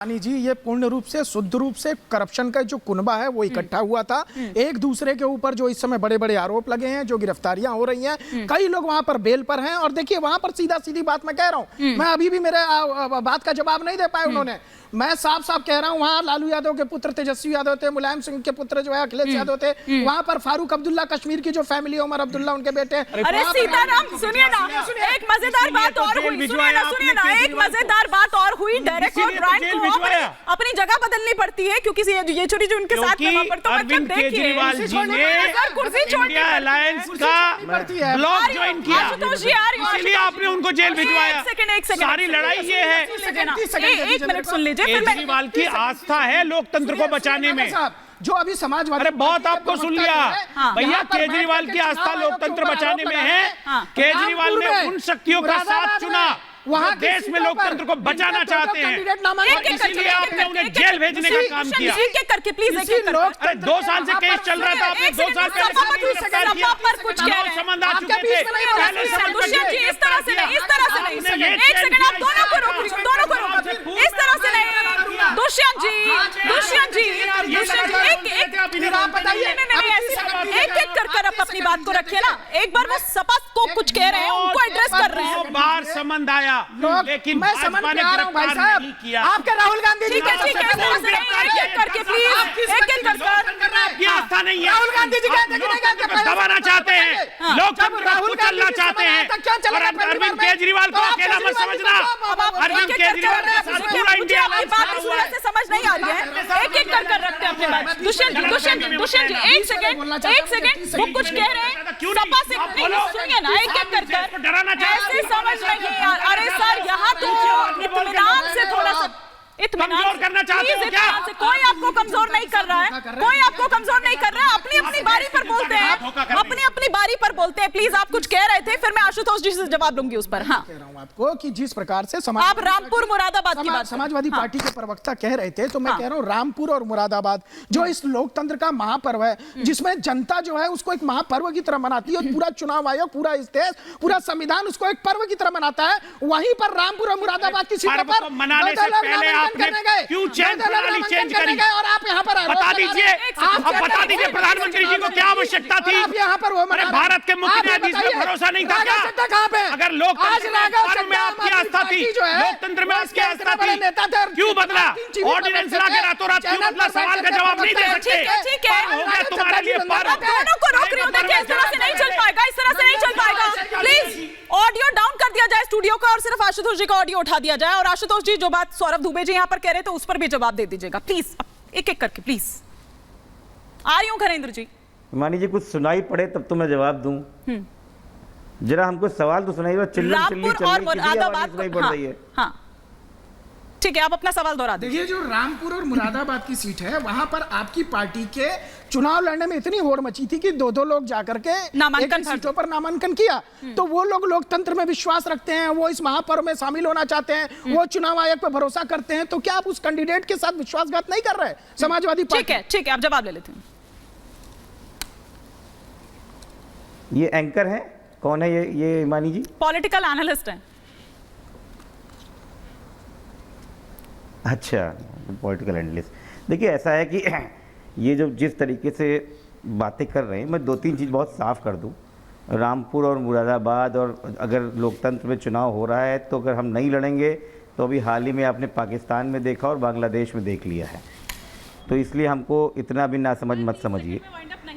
जी ये पूर्ण रूप से शुद्ध रूप से करप्शन का जो कुनबा है वो इकट्ठा हुआ था। एक दूसरे के ऊपर जो इस समय बड़े बड़े आरोप लगे हैं, जो गिरफ्तारियां हो रही हैं, कई लोग वहां पर बेल पर हैं। और देखिए वहां पर सीधा सीधी बात मैं कह रहा हूं, मैं अभी भी मेरे बात का जवाब नहीं दे पाए उन्होंने। मैं साफ साफ कह रहा हूं, वहां लालू यादव के पुत्र तेजस्वी यादव थे, मुलायम सिंह के पुत्र जो है अखिलेश यादव थे, वहां पर फारूक अब्दुल्ला कश्मीर की जो फैमिली, उमर अब्दुल्ला उनके बेटे। अरे सीताराम सुनिए ना, एक मजेदार बात और हुई, सुनिए ना, एक मजेदार बात और हुई। डायरेक्ट और ब्रांड को अपनी जगह बदलनी पड़ती है क्योंकि ये छोटी जो उनके साथ में वहां पर तो अरविंद केजरीवाल जी ने इंडिया अलायंस का ब्लॉक ज्वाइन किया, इसलिए आपने उनको जेल भिजवाया। सारी लड़ाई ये है। एक मिनट सुन लीजिए। केजरीवाल की आस्था है लोकतंत्र को बचाने में। जो अभी समाजवादी, अरे बहुत आपको सुन लिया भैया, केजरीवाल की आस्था लोकतंत्र बचाने में है। केजरीवाल ने उन शक्तियों का साथ चुना वहाँ देश में लोकतंत्र को बचाना चाहते हैं, इसलिए आपने उन्हें जेल भेजने का काम किया। करके प्लीज अरे 2 साल से केस चल रहा था, आपने 2 साल पहले कुछ कह रहे हैं। समझ आ चुके थे। दुष्यंत जी इस तरह से नहीं, इस तरह से नहीं। एक सेकंड, आप दोनों को रोक, इस तरह से नहीं। दुष्यंत जी एक कर आप अपनी बात को रखिए ना। एक बार वो सपा को कुछ कह रहे हैं, उनको एड्रेस कर रहे हैं। बार समझ आया, लेकिन मैं समझ के आ रहा हूं भाई साहब, आपके राहुल गांधी जी ठीक है एक करके प्लीज, एक आपकी आस्था नहीं है। राहुल गांधी जी दबाना चाहते हैं, लोकतंत्र को कुचलना चाहते हैं। और अरविंद केजरीवाल को अकेला मत समझना, अरविंद केजरीवाल के साथ पूरा इंडिया से समझ नहीं आ रही है। एक कर रखते हैं अपनी बात। दुष्यंत जी एक सेकंड, वो कुछ कह रहे हैं सपा से, सुनिए ना, एक कर ऐसे समझ नहीं यार। अरे सर यहाँ तो इत्मीनान से थोड़ा सा कमजोर करना चाहते हो क्या? कोई आपको कमजोर नहीं कर रहा है, कोई आपको कमजोर नहीं कर रहा है। अपनी बारी पर बोलते हैं, अपनी बारी पर बोलते हैं। प्लीज आप कुछ कह रहे थे, फिर मैं आशुतोष जी से जवाब लूंगी उस पर। हाँ, कह रहा हूं आपको कि जिस प्रकार से आप रामपुर मुरादाबाद की बात, समाजवादी पार्टी के प्रवक्ता कह रहे थे, तो मैं कह रहा हूं रामपुर और मुरादाबाद जो इस लोकतंत्र का महापर्व है, जिसमें जनता जो है उसको एक महापर्व की तरह मनाती है, पूरा चुनाव आयोग, पूरा इस देश, पूरा संविधान उसको एक पर्व की तरह मनाता है। वहीं पर रामपुर और मुरादाबाद की सीटों पर मनाने से पहले क्यों चेंज करी? और आप यहाँ पर बता दीजिए, बता दीजिए प्रधानमंत्री जी को क्या आवश्यकता थी? यहाँ पर अरे भारत के मुख्य न्यायाधीश में भरोसा नहीं था क्या? अगर लोकतंत्र में आपकी आस्था थी, लोकतंत्र में आपकी आस्था थी, क्यों बदला? ऑर्डिनेंस ला के रातों रात क्यों बदला? सवाल का जवाब नहीं दे सकते। ठीक है, हो गया तुम्हारे लिए पर्व। दोनों को रोक रही हूं, देखिए इस तरह से नहीं चल पाएगा, इस तरह से नहीं चल पाएगा। प्लीज ऑडियो डाउन कर दिया जाए स्टूडियो का और सिर्फ आशुतोष जी का ऑडियो उठा दिया जाए। और आशुतोष जी जो बात सौरभ दुबे जी यहाँ पर कह रहे थे उस पर भी जवाब दे दीजिएगा प्लीज, एक करके प्लीज। आ रही हूँ खरेंद्र जी। मान लीजिए कुछ सुनाई पड़े तब तो मैं जवाब दूं। जरा हमको सवाल तो सुनाइए। रामपुर और मुरादाबाद सुनाई पड़ रही है। हाँ ठीक है, आप अपना सवाल दोहरा दीजिए। जो रामपुर और मुरादाबाद की सीट है, वहां पर आपकी पार्टी के चुनाव लड़ने में इतनी होड़ मची थी कि दो लोग जाकर के नामांकन सीटों पर नामांकन किया। तो वो लोग लोकतंत्र में विश्वास रखते हैं, वो इस महापर्व में शामिल होना चाहते हैं, वो चुनाव आयोग पर भरोसा करते हैं। तो क्या आप उस कैंडिडेट के साथ विश्वासघात नहीं कर रहे समाजवादी पार्टी? ठीक है, आप जवाब ले लेते हैं। ये एंकर है, कौन है ये मानी जी? पॉलिटिकल एनालिस्ट हैं। अच्छा, पॉलिटिकल एनालिस्ट। देखिए ऐसा है कि ये जो जिस तरीके से बातें कर रहे हैं, मैं 2-3 चीज़ बहुत साफ कर दूं। रामपुर और मुरादाबाद, और अगर लोकतंत्र में चुनाव हो रहा है तो अगर हम नहीं लड़ेंगे तो अभी हाल ही में आपने पाकिस्तान में देखा और बांग्लादेश में देख लिया है। तो इसलिए हमको इतना भी नासमझ मत समझिए।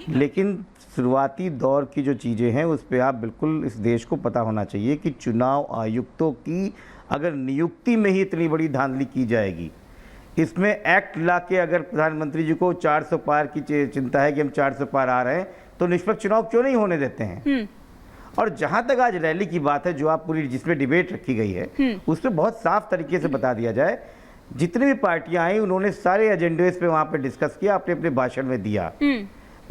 लेकिन शुरुआती दौर की जो चीज़ें हैं उस पर आप बिल्कुल इस देश को पता होना चाहिए कि चुनाव आयुक्तों की अगर नियुक्ति में ही इतनी बड़ी धांधली की जाएगी, इसमें एक्ट ला के अगर प्रधानमंत्री जी को 400 पार की चिंता है कि हम 400 पार आ रहे हैं, तो निष्पक्ष चुनाव क्यों नहीं होने देते हैं? और जहां तक आज रैली की बात है, जो आप पूरी जिसमें डिबेट रखी गई है, उसमें बहुत साफ तरीके से बता दिया जाए, जितनी भी पार्टियां आई उन्होंने सारे एजेंडे पे वहां पर डिस्कस किया, अपने अपने भाषण में दिया।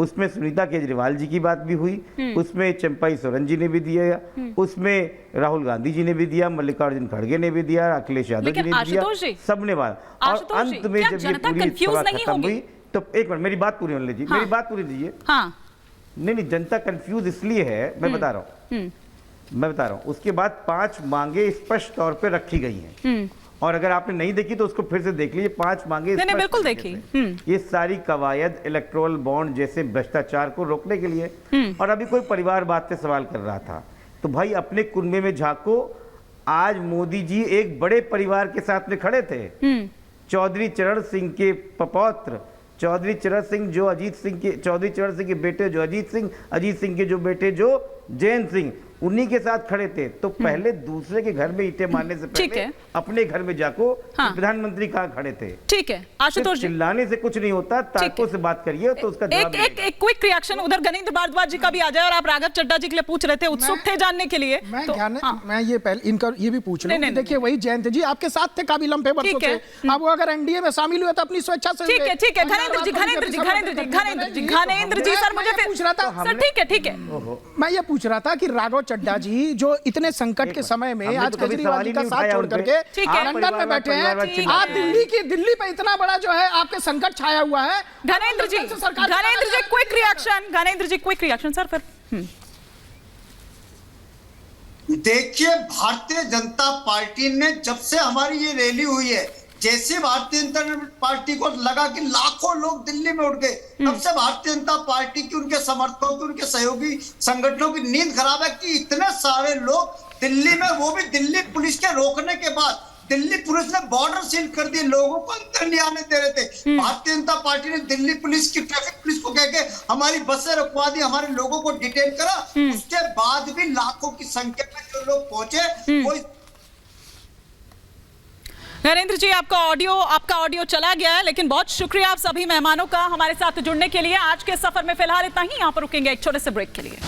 उसमें सुनीता केजरीवाल जी की बात भी हुई, उसमें चंपाई सोरेन जी ने भी दिया, उसमें राहुल गांधी जी ने भी दिया, मल्लिकार्जुन खड़गे ने भी दिया, अखिलेश यादव जी ने भी दिया, सबने बात। और अंत में जब ये पूरी सभा खत्म हुई तो एक मिनट मेरी बात पूरी होने लीजिए। मेरी बात पूरी दीजिए। नहीं, जनता कंफ्यूज इसलिए है, मैं बता रहा हूँ। उसके बाद 5 मांगे स्पष्ट तौर पे रखी गई हैं और अगर आपने नहीं देखी तो उसको फिर से देख लीजिए, 5 मांगे मैंने बिल्कुल देखी। ये सारी कवायद इलेक्टोरल बॉन्ड जैसे भ्रष्टाचार को रोकने के लिए। और अभी कोई परिवार बात पे सवाल कर रहा था, तो भाई अपने कुनबे में झांको। आज मोदी जी एक बड़े परिवार के साथ में खड़े थे, चौधरी चरण सिंह के पपौत्र चौधरी चरण सिंह, जो अजीत सिंह के चौधरी चरण सिंह के बेटे जो अजीत सिंह के जो बेटे जो जयंत सिंह, उन्हीं के साथ खड़े थे। तो पहले दूसरे के घर में ईंटें मारने से पहले अपने घर में जाको। हाँ। प्रधानमंत्री कहाँ खड़े थे? ठीक है आशुतोष जी, चिल्लाने से कुछ नहीं होता, ताकों से बात करिए तो उसका जवाब एक क्विक रिएक्शन उधर गणेंद्र भारद्वाज जी का भी आ जाए। और आप राघव चड्ढा जी के लिए पूछ रहे थे, उत्सुक थे जानने के लिए। मैं ये पहले इनका ये भी पूछ लूं। देखिए वही जयंत जी आपके साथ थे काफी लंबे वर्षों से, अब वो अगर एनडीए में शामिल हुए तो अपनी स्वेच्छा से। ठीक है घनेंद्र जी सर मुझे पूछ रहा था सर, ठीक है मैं ये पूछ रहा था कि राघव चड्ढा जी जो इतने संकट के समय में आज केजरीवाल जी का साथ छोड़ करके लंदन में बैठे हैं, आप दिल्ली पे इतना बड़ा जो है आपके संकट छाया हुआ है। घनेंद्र जी क्विक रिएक्शन सर फिर। देखिए भारतीय जनता पार्टी ने जब से हमारी ये रैली हुई है, जैसे भारतीय जनता पार्टी को लगा कि लाखों लोग दिल्ली में उठ गए, तब से भारतीय जनता पार्टी की, उनके समर्थकों की, उनके सहयोगी संगठनों की नींद खराब है कि इतने सारे लोग दिल्ली में, वो भी दिल्ली पुलिस के रोकने के बाद। दिल्ली पुलिस ने बॉर्डर सील कर दिए, लोगों को अंदर नहीं आने दे रहे थे। भारतीय जनता पार्टी ने दिल्ली पुलिस की, ट्रैफिक पुलिस को कह के हमारी बसें रुकवा दी, हमारे लोगों को डिटेन करा। उसके बाद भी लाखों की संख्या में जो लोग पहुंचे वो। नरेंद्र जी आपका ऑडियो चला गया है, लेकिन बहुत शुक्रिया आप सभी मेहमानों का हमारे साथ जुड़ने के लिए। आज के सफर में फिलहाल इतना ही, यहाँ पर रुकेंगे एक छोटे से ब्रेक के लिए।